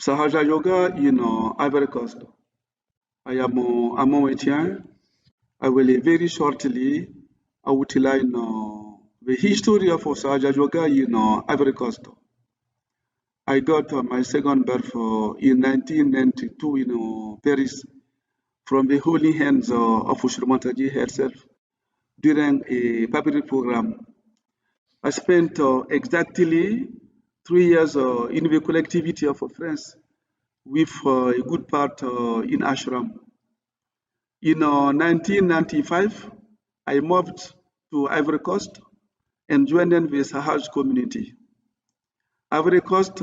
Sahaja Yoga in Ivory Coast. I am Amon Etienne. I will very shortly outline the history of Sahaja Yoga in Ivory Coast. I got my second birth in 1992 in Paris from the holy hands of Ushurmantaji herself during a public program. I spent exactly 3 years in the collectivity of friends with a good part in ashram. In 1995, I moved to Ivory Coast and joined the Sahaja community. Ivory Coast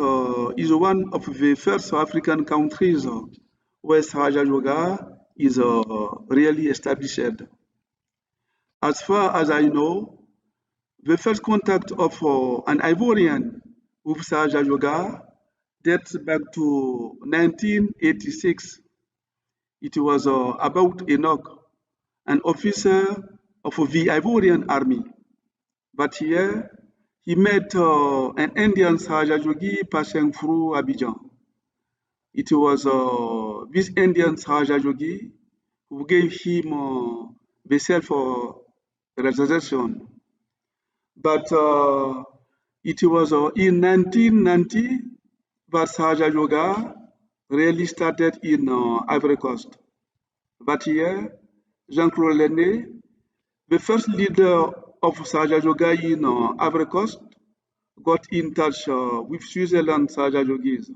is one of the first African countries where Sahaja Yoga is really established. As far as I know, the first contact of an Ivorian with Sahaja Yoga dates back to 1986. It was about Enoch, an officer of the Ivorian army. But here, he met an Indian Sahaja Yogi passing through Abidjan. It was this Indian Sahaja Yogi who gave him the self-realization. But it was in 1990 that Sahaja Yoga really started in Ivory Coast. That year, Jean-Claude Lenné, the first leader of Sahaja Yoga in Ivory Coast, got in touch with Switzerland Sahaja Yogis.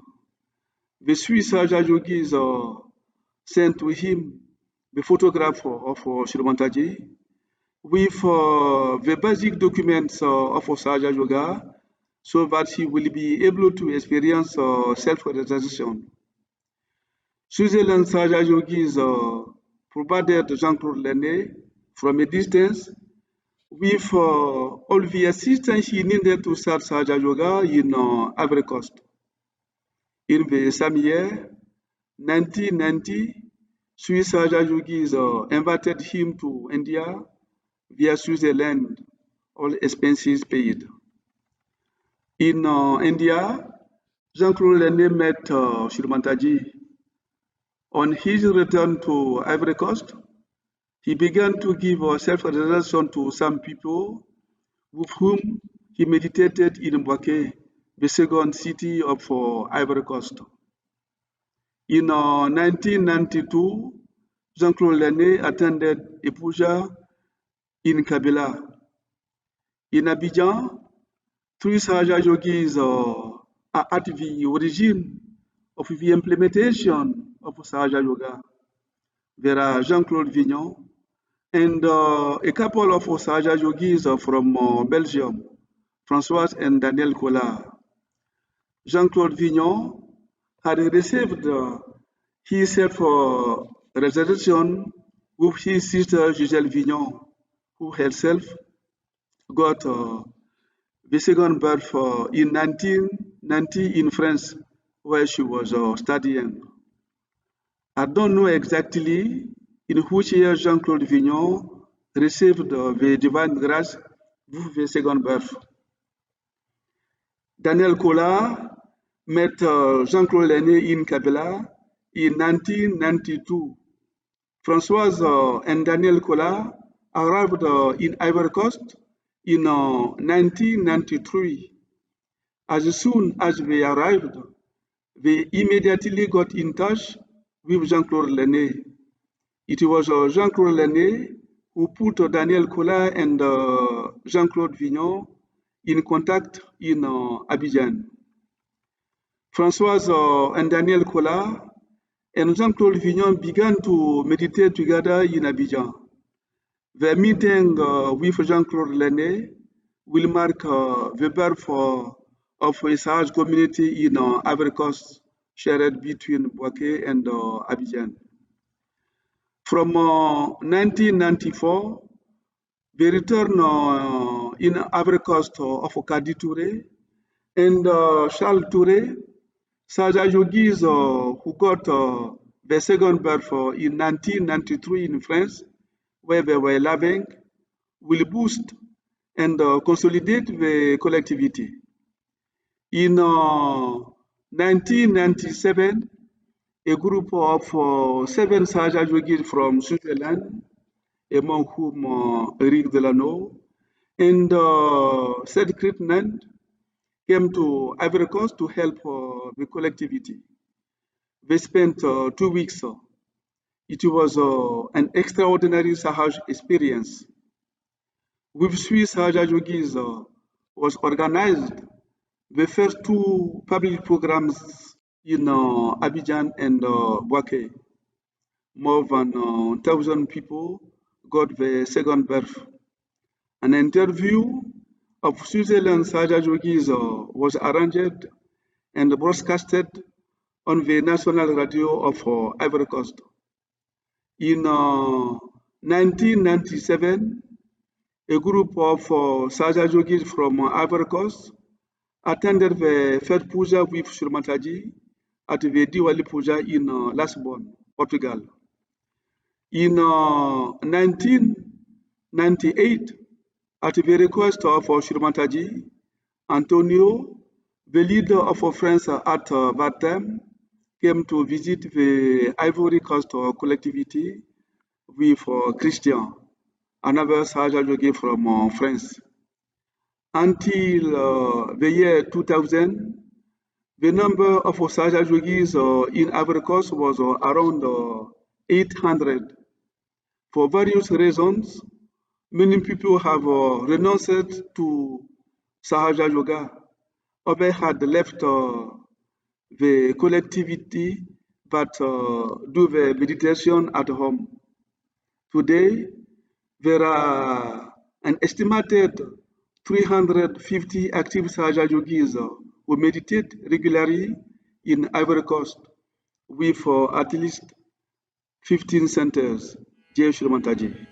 The Swiss Sahaja Yogis sent to him the photograph of Shrimantaji with the basic documents of Sahaja Yoga so that he will be able to experience self-realization. Switzerland Sahaja Yogis provided Jean-Claude Lenné from a distance with all the assistance he needed to start Sahaja Yoga in Ivory Coast. In the same year, 1990, Swiss Sahaja Yogis invited him to India via Switzerland, all expenses paid. In India, Jean-Claude Lenné met Shrimantaji. On his return to Ivory Coast, he began to give self-realization to some people with whom he meditated in Bouaké, the second city of Ivory Coast. In 1992, Jean-Claude Lenné attended a puja in Kabila. In Abidjan, three Sahaja Yogis are at the origin of the implementation of Sahaja Yoga. There are Jean-Claude Vignon and a couple of Sahaja Yogis from Belgium, François and Daniel Collard. Jean-Claude Vignon had received his self-realization with his sister Gisèle Vignon, who herself got the second birth in 1990 in France, where she was studying. I don't know exactly in which year Jean-Claude Vignon received the divine grace with the second birth. Daniel Collard met Jean-Claude Lenné in Kabila in 1992. Françoise and Daniel Collard arrived in Ivory Coast in 1993. As soon as they arrived, they immediately got in touch with Jean-Claude Lenné. It was Jean-Claude Lenné who put Daniel Collard and Jean-Claude Vignon in contact in Abidjan. Françoise and Daniel Collard and Jean-Claude Vignon began to meditate together in Abidjan. The meeting with Jean-Claude Lenné will mark the birth of a Sahaja community in Ivory Coast, shared between Bouaké and Abidjan. From 1994, the return in Ivory Coast of Kadi Touré and Charles Touré, Sahaja Yogis who got the second birth in 1993 in France, where they were living, will boost and consolidate the collectivity. In 1997, a group of 7 Sahaja yogis from Switzerland, among whom Eric Delano and Sid Crittenand, came to Ivory Coast to help the collectivity. They spent 2 weeks. It was an extraordinary Sahaj experience. With Swiss Sahaja yogis was organized the first 2 public programs in Abidjan and Bouaké. More than 1,000 people got the second birth. An interview of Switzerland Sahaja yogis was arranged and broadcasted on the national radio of Ivory Coast. In 1997, a group of Sahaja yogis from Ivory Coast attended the third puja with Shurmataji at the Diwali puja in Lisbon, Portugal. In 1998, at the request of Shurmataji, Antonio, the leader of France at that time, came to visit the Ivory Coast collectivity with Christian, another Sahaja yogi from France. Until the year 2000, the number of Sahaja yogis in Ivory Coast was around 800. For various reasons, many people have renounced to Sahaja yoga. Others had left the collectivity but do the meditation at home. Today, there are an estimated 350 active Sahaja yogis who meditate regularly in Ivory Coast with at least 15 centers. Jai Shri Mantaji.